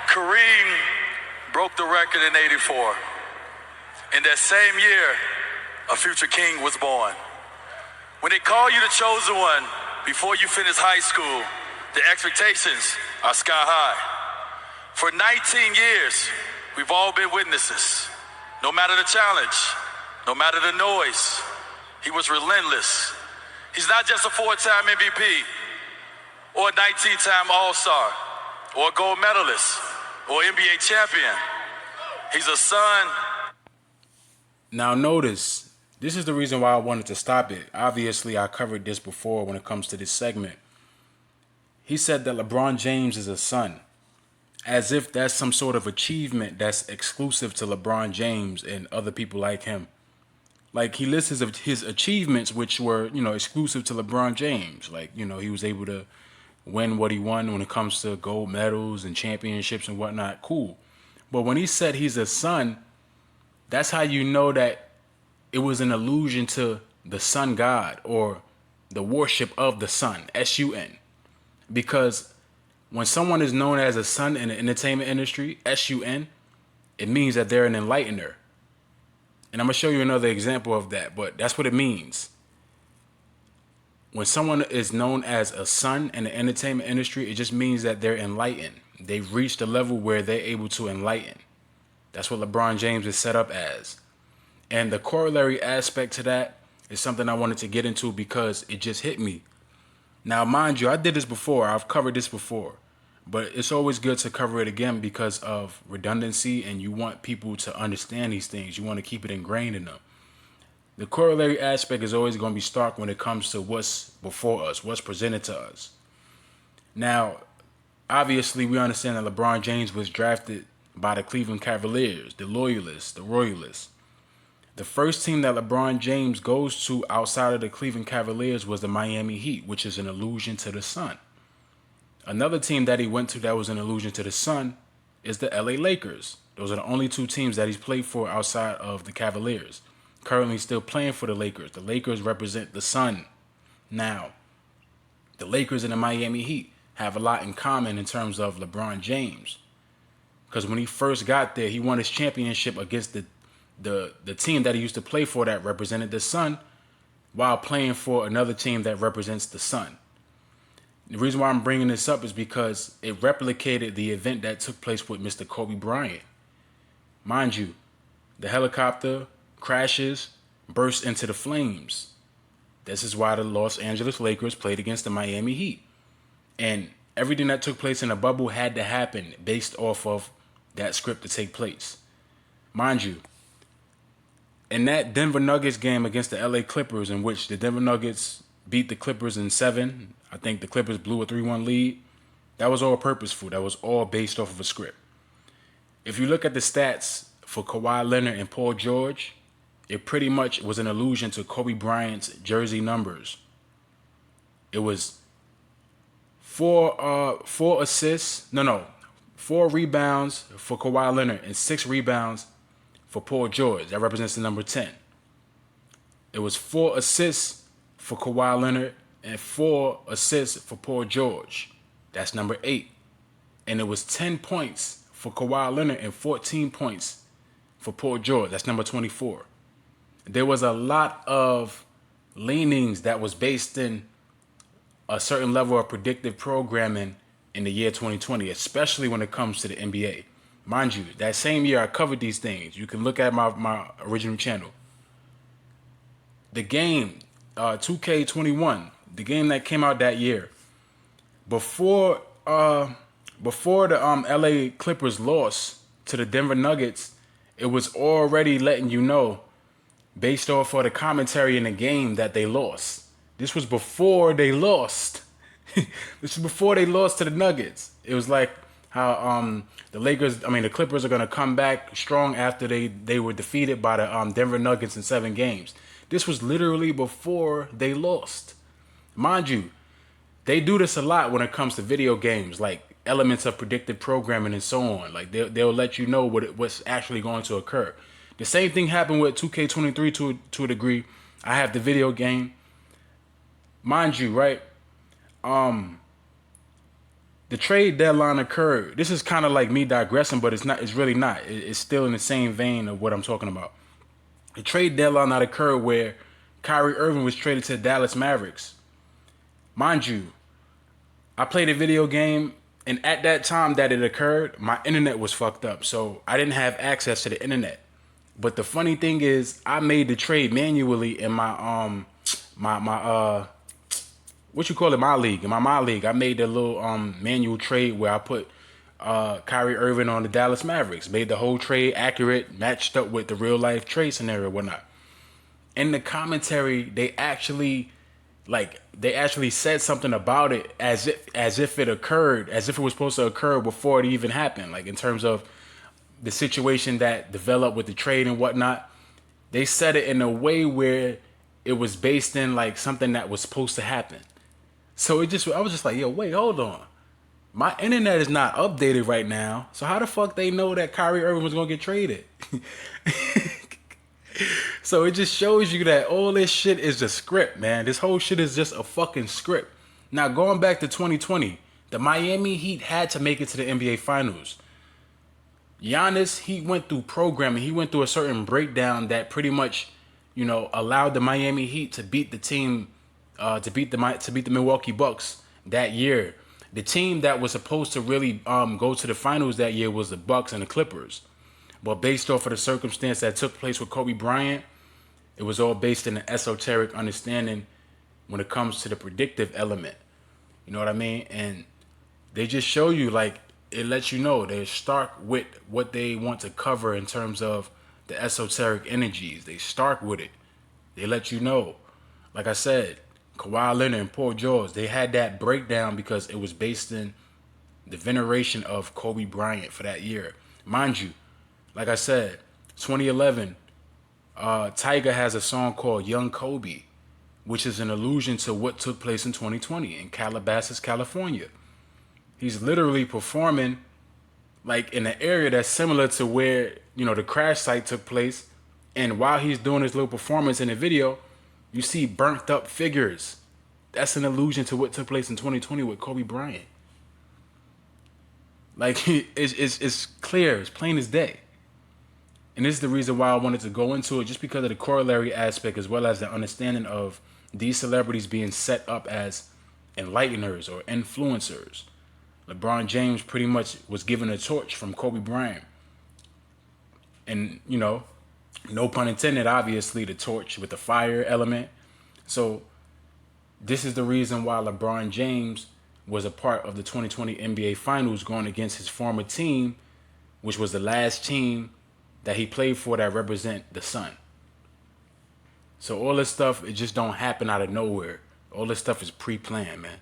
Kareem broke the record in '84. In that same year, a future king was born. When they call you the chosen one before you finish high school, the expectations are sky high. For 19 years, we've all been witnesses. No matter the challenge, no matter the noise, he was relentless. He's not just a four-time MVP or a 19-time All-Star or a gold medalist or NBA champion. He's a son. Now notice, this is the reason why I wanted to stop it. Obviously, I covered this before when it comes to this segment. He said that LeBron James is a son, as if that's some sort of achievement that's exclusive to LeBron James and other people like him. Like, he lists his achievements, which were, exclusive to LeBron James. Like, he was able to win what he won when it comes to gold medals and championships and whatnot. Cool. But when he said he's a son, that's how you know that it was an allusion to the sun god or the worship of the sun, S-U-N. Because when someone is known as a son in the entertainment industry, S-U-N, it means that they're an enlightener. And I'm going to show you another example of that, but that's what it means. When someone is known as a son in the entertainment industry, it just means that they're enlightened. They've reached a level where they're able to enlighten. That's what LeBron James is set up as. And the corollary aspect to that is something I wanted to get into because it just hit me. Now, mind you, I did this before. I've covered this before. But it's always good to cover it again because of redundancy, and you want people to understand these things. You want to keep it ingrained in them. The corollary aspect is always going to be stark when it comes to what's before us, what's presented to us. Now, obviously, we understand that LeBron James was drafted by the Cleveland Cavaliers, the Loyalists, the Royalists. The first team that LeBron James goes to outside of the Cleveland Cavaliers was the Miami Heat, which is an allusion to the sun. Another team that he went to that was an allusion to the sun is the LA Lakers. Those are the only two teams that he's played for outside of the Cavaliers. Currently still playing for the Lakers. The Lakers represent the sun. Now, the Lakers and the Miami Heat have a lot in common in terms of LeBron James. Because when he first got there, he won his championship against the team that he used to play for that represented the sun, while playing for another team that represents the sun. The reason why I'm bringing this up is because it replicated the event that took place with Mr. Kobe Bryant. Mind you, the helicopter crashes, bursts into the flames. This is why the Los Angeles Lakers played against the Miami Heat. And everything that took place in the bubble had to happen based off of that script to take place. Mind you, in that Denver Nuggets game against the LA Clippers, in which the Denver Nuggets beat the Clippers in 7, I think the Clippers blew a 3-1 lead, that was all purposeful. That was all based off of a script. If you look at the stats for Kawhi Leonard and Paul George, it pretty much was an allusion to Kobe Bryant's jersey numbers. It was 4 rebounds for Kawhi Leonard and 6 rebounds for Paul George. That represents the number 10. It was 4 assists for Kawhi Leonard and 4 assists for Paul George. That's number 8. And it was 10 points for Kawhi Leonard and 14 points for Paul George. That's number 24. There was a lot of leanings that was based in a certain level of predictive programming in the year 2020, especially when it comes to the NBA. Mind you, that same year I covered these things. You can look at my original channel. The game, 2K21, the game that came out that year, before the LA Clippers lost to the Denver Nuggets, it was already letting you know, based off of the commentary in the game, that they lost. This was before they lost. This was before they lost to the Nuggets. It was like how the Clippers are going to come back strong after they were defeated by the Denver Nuggets in 7 games. This was literally before they lost. Mind you, they do this a lot when it comes to video games, like elements of predictive programming and so on. Like they'll let you know what's actually going to occur. The same thing happened with 2K23 to a degree. I have the video game. Mind you, right? The trade deadline occurred. This is kind of like me digressing, but it's not. It's really not. It's still in the same vein of what I'm talking about. The trade deadline that occurred where Kyrie Irving was traded to the Dallas Mavericks. Mind you, I played a video game, and at that time that it occurred, my internet was fucked up, so I didn't have access to the internet. But the funny thing is, I made the trade manually in my what you call it, my league. In my league, I made a little manual trade where I put Kyrie Irving on the Dallas Mavericks. Made the whole trade accurate, matched up with the real life trade scenario and whatnot. In the commentary, they actually said something about it as if it occurred, as if it was supposed to occur before it even happened. Like in terms of the situation that developed with the trade and whatnot. They said it in a way where it was based in like something that was supposed to happen. So I was just like, yo, wait, hold on. My internet is not updated right now. So how the fuck they know that Kyrie Irving was gonna get traded? So it just shows you that all this shit is a script, man. This whole shit is just a fucking script. Now going back to 2020, the Miami Heat had to make it to the NBA Finals. Giannis, he went through programming. He went through a certain breakdown that pretty much, allowed the Miami Heat to beat the team, to beat the Milwaukee Bucks that year. The team that was supposed to really go to the finals that year was the Bucks and the Clippers. But based off of the circumstance that took place with Kobe Bryant, it was all based in an esoteric understanding when it comes to the predictive element. You know what I mean? And they just show you, like, it lets you know they're stark with what they want to cover in terms of the esoteric energies. They stark with it. They let you know. Like I said, Kawhi Leonard and Paul George, they had that breakdown because it was based in the veneration of Kobe Bryant for that year. Mind you, like I said, 2011, Tyga has a song called Young Kobe, which is an allusion to what took place in 2020 in Calabasas, California. He's literally performing like in an area that's similar to where, the crash site took place. And while he's doing his little performance in the video, you see burnt up figures. That's an allusion to what took place in 2020 with Kobe Bryant. Like, it's clear, it's plain as day. And this is the reason why I wanted to go into it, just because of the corollary aspect as well as the understanding of these celebrities being set up as enlighteners or influencers. LeBron James pretty much was given a torch from Kobe Bryant. And, no pun intended, obviously, the torch with the fire element. So this is the reason why LeBron James was a part of the 2020 NBA Finals going against his former team, which was the last team that he played for that represent the sun. So all this stuff, it just don't happen out of nowhere. All this stuff is pre-planned, man.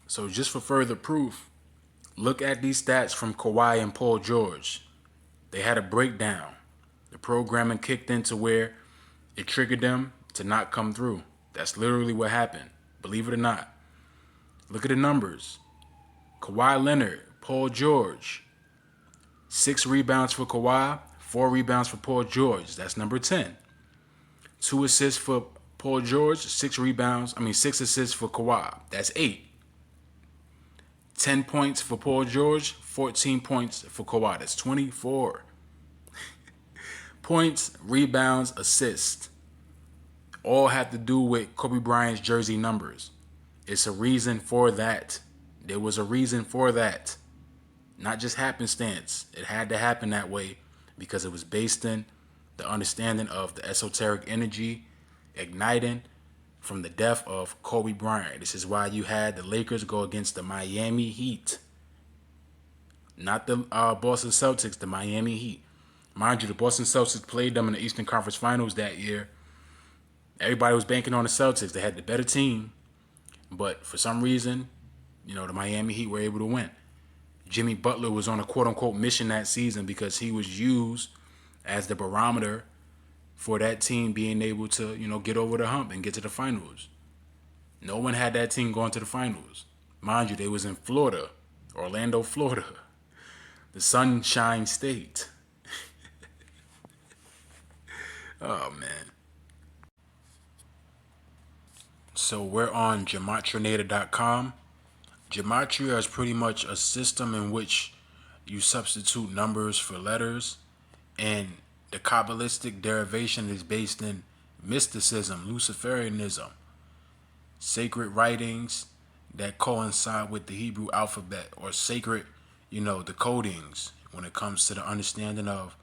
So just for further proof, look at these stats from Kawhi and Paul George. They had a breakdown. The programming kicked into where it triggered them to not come through. That's literally what happened. Believe it or not. Look at the numbers. Kawhi Leonard, Paul George. 6 rebounds for Kawhi, 4 rebounds for Paul George. That's number 10. 2 assists for Paul George, 6 assists for Kawhi. That's 8. 10 points for Paul George, 14 points for Kawhi. That's 24. Points, rebounds, assists. All have to do with Kobe Bryant's jersey numbers. It's a reason for that. There was a reason for that. Not just happenstance. It had to happen that way because it was based in the understanding of the esoteric energy igniting from the death of Kobe Bryant. This is why you had the Lakers go against the Miami Heat. Not the Boston Celtics, the Miami Heat. Mind you, the Boston Celtics played them in the Eastern Conference Finals that year. Everybody was banking on the Celtics. They had the better team. But for some reason, the Miami Heat were able to win. Jimmy Butler was on a quote-unquote mission that season because he was used as the barometer for that team being able to, get over the hump and get to the finals. No one had that team going to the finals. Mind you, they was in Florida, Orlando, Florida, the Sunshine State. Oh, man. So we're on gematrinator.com. Gematria is pretty much a system in which you substitute numbers for letters, and the Kabbalistic derivation is based in mysticism, Luciferianism, sacred writings that coincide with the Hebrew alphabet, or sacred, decodings when it comes to the understanding of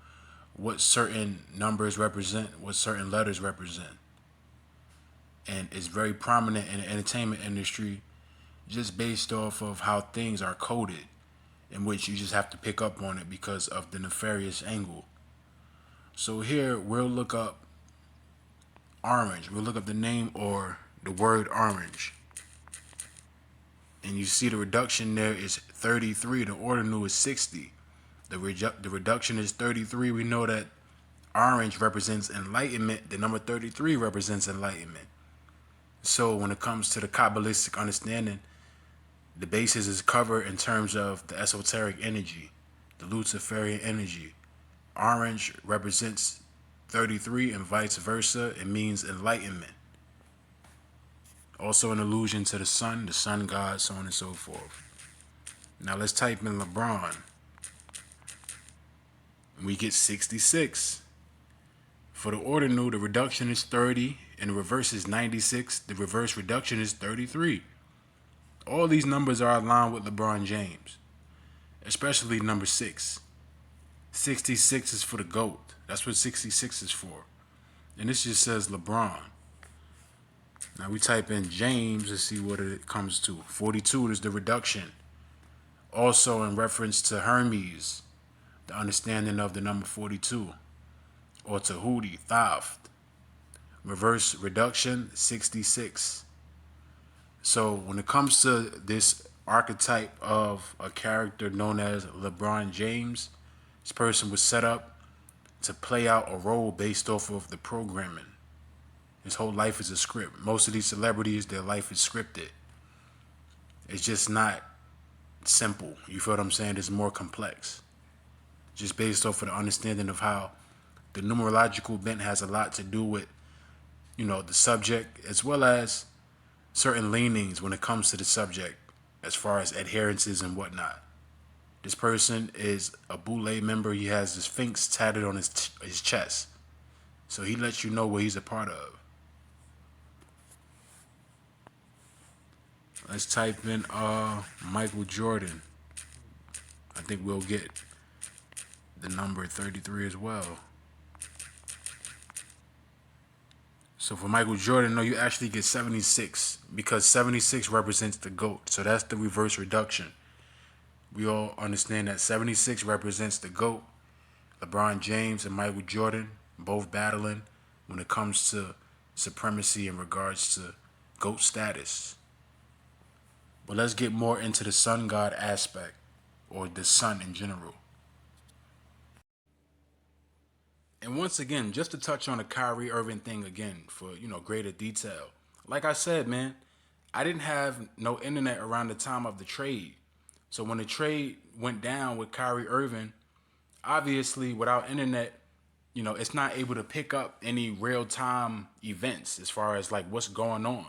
what certain numbers represent, what certain letters represent. And it's very prominent in the entertainment industry just based off of how things are coded, in which you just have to pick up on it because of the nefarious angle. So here we'll look up orange. We'll look up the name or the word orange. And you see the reduction there is 33. The ordinal is 60. The reduction is 33. We know that orange represents enlightenment. The number 33 represents enlightenment. So when it comes to the Kabbalistic understanding, the basis is covered in terms of the esoteric energy, the Luciferian energy. Orange represents 33 and vice versa. It means enlightenment. Also an allusion to the sun god, so on and so forth. Now let's type in LeBron. We get 66. For the ordinal, the reduction is 30 and the reverse is 96. The reverse reduction is 33. All these numbers are aligned with LeBron James, especially number 6. 66 is for the GOAT. That's what 66 is for. And this just says LeBron. Now we type in James to see what it comes to. 42 is the reduction. Also in reference to Hermes, the understanding of the number 42. Or Tahuti, Thoth. Reverse reduction, 66. So when it comes to this archetype of a character known as LeBron James, this person was set up to play out a role based off of the programming. His whole life is a script. Most of these celebrities, their life is scripted. It's just not simple. You feel what I'm saying? It's more complex. Just based off of the understanding of how the numerological bent has a lot to do with, the subject, as well as certain leanings when it comes to the subject, as far as adherences and whatnot. This person is a Boule member. He has the Sphinx tatted on his chest. So he lets you know what he's a part of. Let's type in Michael Jordan. I think we'll get the number 33 as well. So for Michael Jordan, no, you actually get 76 because 76 represents the GOAT. So that's the reverse reduction. We all understand that 76 represents the GOAT. LeBron James and Michael Jordan both battling when it comes to supremacy in regards to GOAT status. But let's get more into the sun god aspect, or the sun in general. And once again, just to touch on the Kyrie Irving thing again for, greater detail. Like I said, man, I didn't have no internet around the time of the trade. So when the trade went down with Kyrie Irving, obviously without internet, it's not able to pick up any real-time events as far as like what's going on.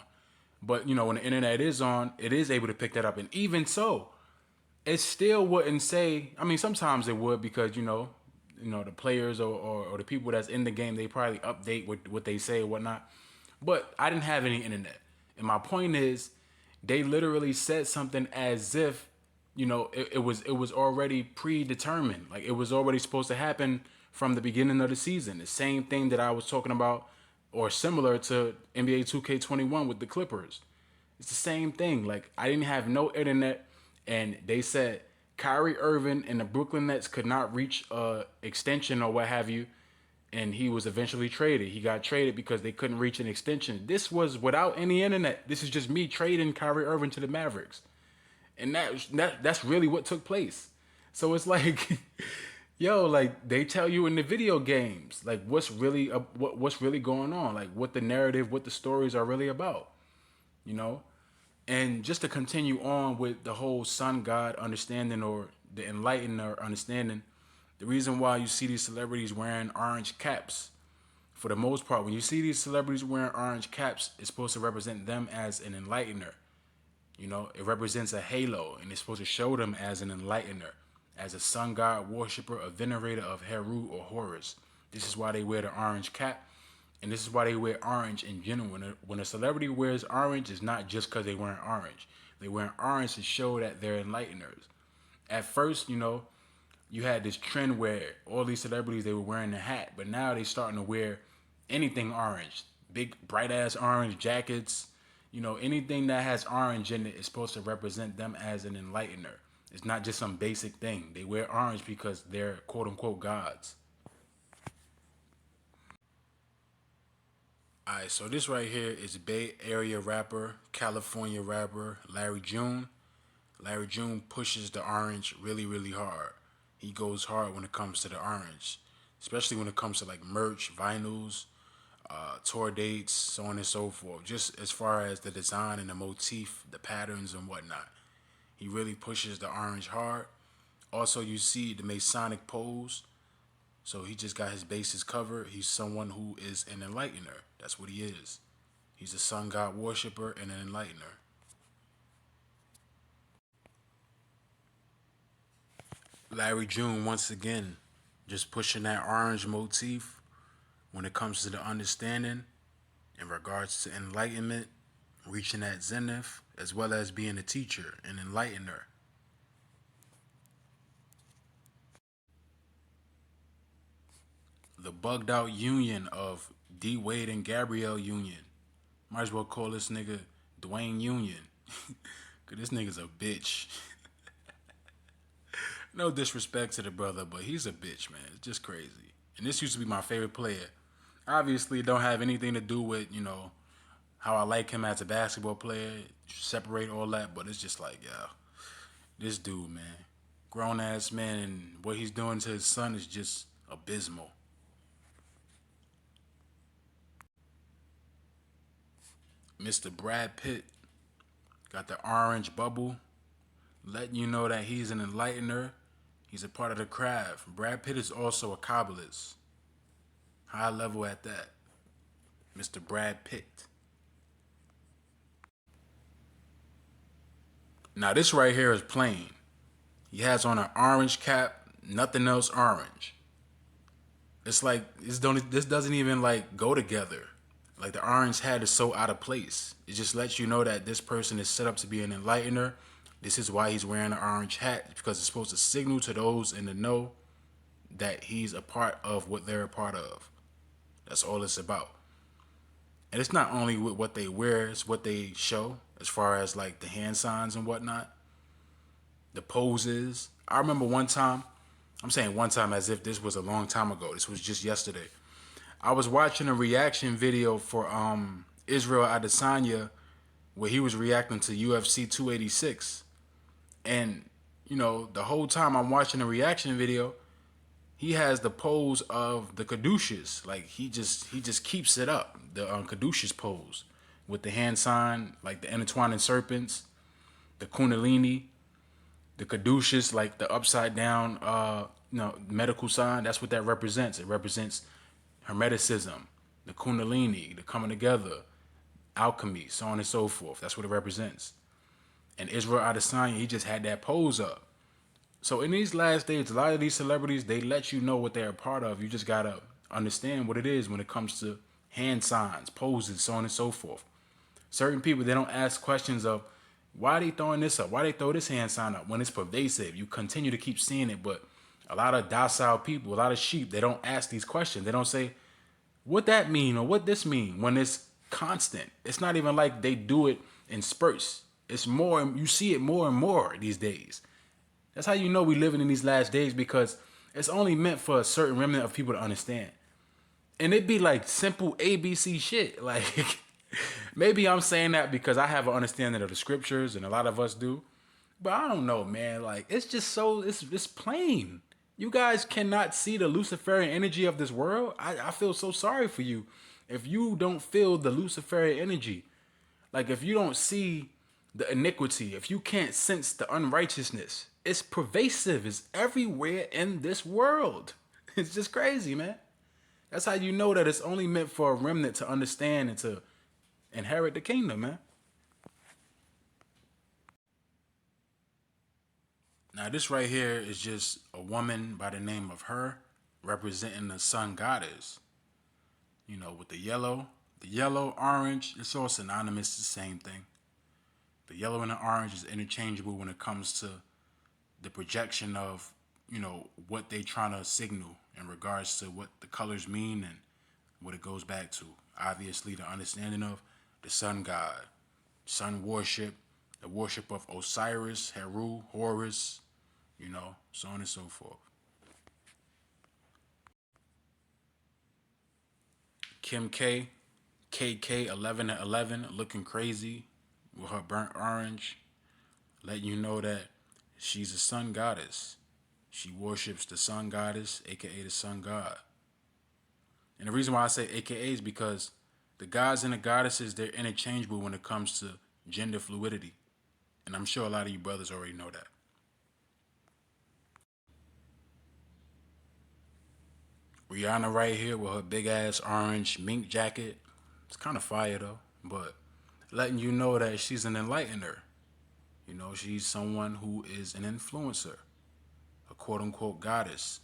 But, when the internet is on, it is able to pick that up. And even so, it still wouldn't say, I mean, sometimes it would because, the players or the people that's in the game, they probably update what they say or whatnot. But I didn't have any internet. And my point is, they literally said something as if, it was already predetermined. Like it was already supposed to happen from the beginning of the season. The same thing that I was talking about, or similar to NBA 2K21 with the Clippers. It's the same thing. Like I didn't have no internet, and they said Kyrie Irving and the Brooklyn Nets could not reach a extension or what have you, and he was eventually traded. He got traded because they couldn't reach an extension. This was without any internet. This is just me trading Kyrie Irving to the Mavericks, and that's really what took place. So it's like, yo, like they tell you in the video games, like what's really going on, like what the narrative, what the stories are really about, And just to continue on with the whole sun god understanding, or the enlightened or understanding, the reason why you see these celebrities wearing orange caps For the most part, when you see these celebrities wearing orange caps, it's supposed to represent them as an enlightener. You know, it represents a halo, and it's supposed to show them as an enlightener, as a sun god worshiper, a venerator of Heru or Horus. This is why they wear the orange cap, and this is why they wear orange in general. When a celebrity wears orange, it's not just because they wearing orange. They wearing orange to show that they're enlighteners. At first, you know, you had this trend where all these celebrities, they were wearing the hat, but now they starting to wear anything orange, big bright ass orange jackets. You know, anything that has orange in it is supposed to represent them as an enlightener. It's not just some basic thing. They wear orange because they're quote unquote gods. Alright, so this right here is Bay Area rapper, California rapper Larry June. Larry June pushes the orange really, really hard. He goes hard when it comes to the orange, especially when it comes to like merch, vinyls, tour dates, so on and so forth. Just as far as the design and the motif, the patterns and whatnot. He really pushes the orange hard. Also, you see the Masonic pose. So he just got his bases covered. He's someone who is an enlightener. That's what he is. He's a sun god worshiper and an enlightener. Larry June, once again, just pushing that orange motif when it comes to the understanding in regards to enlightenment, reaching that zenith, as well as being a teacher, an enlightener. The bugged out union of D Wade and Gabrielle Union. Might as well call this nigga Dwayne Union. Cause this nigga's a bitch. No disrespect to the brother, but he's a bitch, man. It's just crazy. And this used to be my favorite player. Obviously, it don't have anything to do with, you know, how I like him as a basketball player. Separate all that, but it's just like, yeah, this dude, man. Grown ass man, and what he's doing to his son is just abysmal. Mr. Brad Pitt got the orange bubble, letting you know that he's an enlightener. He's a part of the craft. Brad Pitt is also a Kabbalist. High level at that. Mr. Brad Pitt. Now this right here is plain. He has on an orange cap, nothing else orange. It's like this doesn't even like go together. Like the orange hat is so out of place. It just lets you know that this person is set up to be an enlightener. This is why he's wearing an orange hat, because it's supposed to signal to those in the know that he's a part of what they're a part of. That's all it's about. And it's not only with what they wear, it's what they show as far as like the hand signs and whatnot, the poses. I remember one time, I'm saying one time as if this was a long time ago. This was just yesterday. I was watching a reaction video for Israel Adesanya where he was reacting to UFC 286. And, you know, the whole time I'm watching the reaction video, he has the pose of the caduceus. Like he just keeps it up, the caduceus pose with the hand sign, like the intertwining serpents, the kundalini, the caduceus, like the upside down, medical sign. That's what that represents. It represents hermeticism, the kundalini, the coming together, alchemy, so on and so forth. That's what it represents. And Israel Adesanya, he just had that pose up. So in these last days, a lot of these celebrities, they let you know what they're a part of. You just gotta understand what it is when it comes to hand signs, poses, so on and so forth. Certain people, they don't ask questions of why they throwing this up, why they throw this hand sign up when it's pervasive. You continue to keep seeing it, but a lot of docile people, a lot of sheep, they don't ask these questions. They don't say what that mean or what this mean when it's constant. It's not even like they do it in spurts. It's more, you see it more and more these days. That's how you know we living in these last days, because it's only meant for a certain remnant of people to understand. And it be like simple ABC shit. Like maybe I'm saying that because I have an understanding of the scriptures and a lot of us do. But I don't know, man. Like it's just so, it's plain. You guys cannot see the Luciferian energy of this world. I feel so sorry for you if you don't feel the Luciferian energy. Like if you don't see the iniquity, if you can't sense the unrighteousness, it's pervasive. It's everywhere in this world. It's just crazy, man. That's how you know that it's only meant for a remnant to understand and to inherit the kingdom, man. Now, this right here is just a woman by the name of Her, representing the sun goddess. You know, with the yellow, orange, it's all synonymous, the same thing. The yellow and the orange is interchangeable when it comes to the projection of, you know, what they trying to signal in regards to what the colors mean and what it goes back to. Obviously, the understanding of the sun god, sun worship, the worship of Osiris, Heru, Horus, you know, so on and so forth. Kim K, KK 11 and 11, looking crazy with her burnt orange, letting you know that she's a sun goddess. She worships the sun goddess, aka the sun god. And the reason why I say aka is because the gods and the goddesses, they're interchangeable when it comes to gender fluidity. And I'm sure a lot of you brothers already know that. Rihanna right here with her big ass orange mink jacket. It's kind of fire though, but letting you know that she's an enlightener. You know, she's someone who is an influencer, a quote unquote goddess.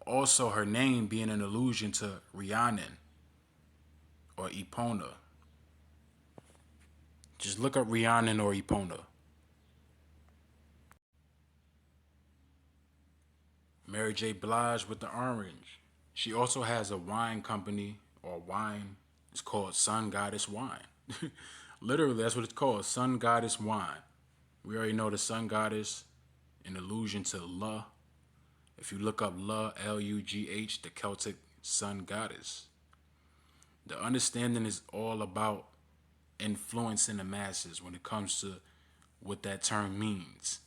Also, her name being an allusion to Rhiannon or Epona. Just look up Rhiannon or Epona. Mary J. Blige with the orange. She also has a wine company or wine. It's called Sun Goddess Wine. Literally, that's what it's called, Sun Goddess Wine. We already know the Sun Goddess, an allusion to La. If you look up La, Lugh, the Celtic Sun Goddess. The understanding is all about influencing the masses when it comes to what that term means.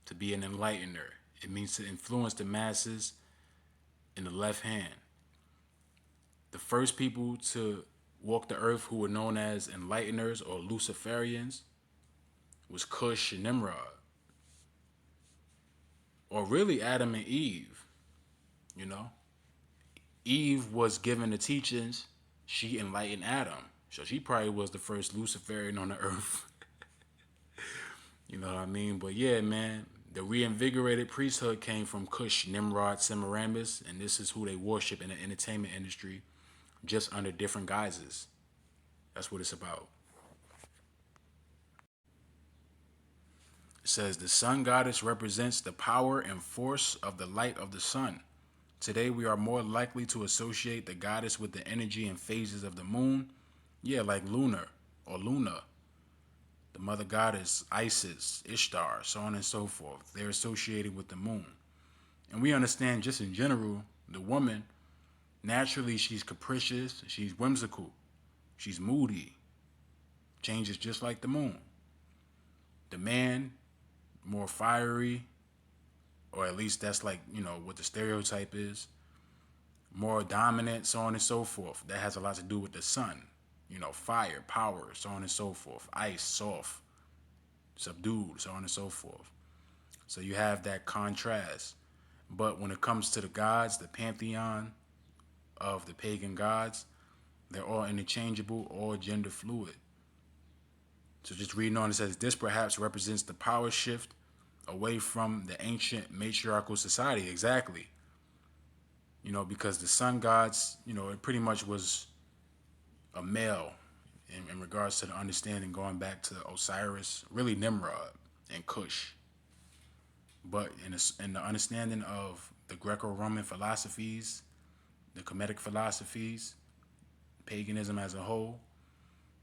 To be an enlightener. It means to influence the masses in the left hand. The first people to walk the earth who were known as enlighteners or Luciferians was Cush and Nimrod. Or really Adam and Eve, you know. Eve was given the teachings, she enlightened Adam. So she probably was the first Luciferian on the earth. You know what I mean? But yeah, man, the reinvigorated priesthood came from Cush, Nimrod, Semiramis, and this is who they worship in the entertainment industry, just under different guises. That's what it's about. It says the sun goddess represents the power and force of the light of the sun. Today we are more likely to associate the goddess with the energy and phases of the moon. Yeah, like lunar or Luna. The mother goddess, Isis, Ishtar, so on and so forth. They're associated with the moon. And we understand just in general, the woman, naturally she's capricious, she's whimsical, she's moody, changes just like the moon. The man, more fiery, or at least that's like, you know, what the stereotype is, more dominant, so on and so forth. That has a lot to do with the sun. You know, fire, power, so on and so forth. Ice, soft, subdued, so on and so forth. So you have that contrast. But when it comes to the gods, the pantheon of the pagan gods, they're all interchangeable, all gender fluid. So just reading on, it says, this perhaps represents the power shift away from the ancient matriarchal society. Exactly. You know, because the sun gods, you know, it pretty much was a male in regards to the understanding going back to Osiris, really Nimrod and Cush. But in the understanding of the Greco-Roman philosophies, the Kemetic philosophies, paganism as a whole,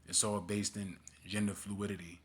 it's all based in gender fluidity.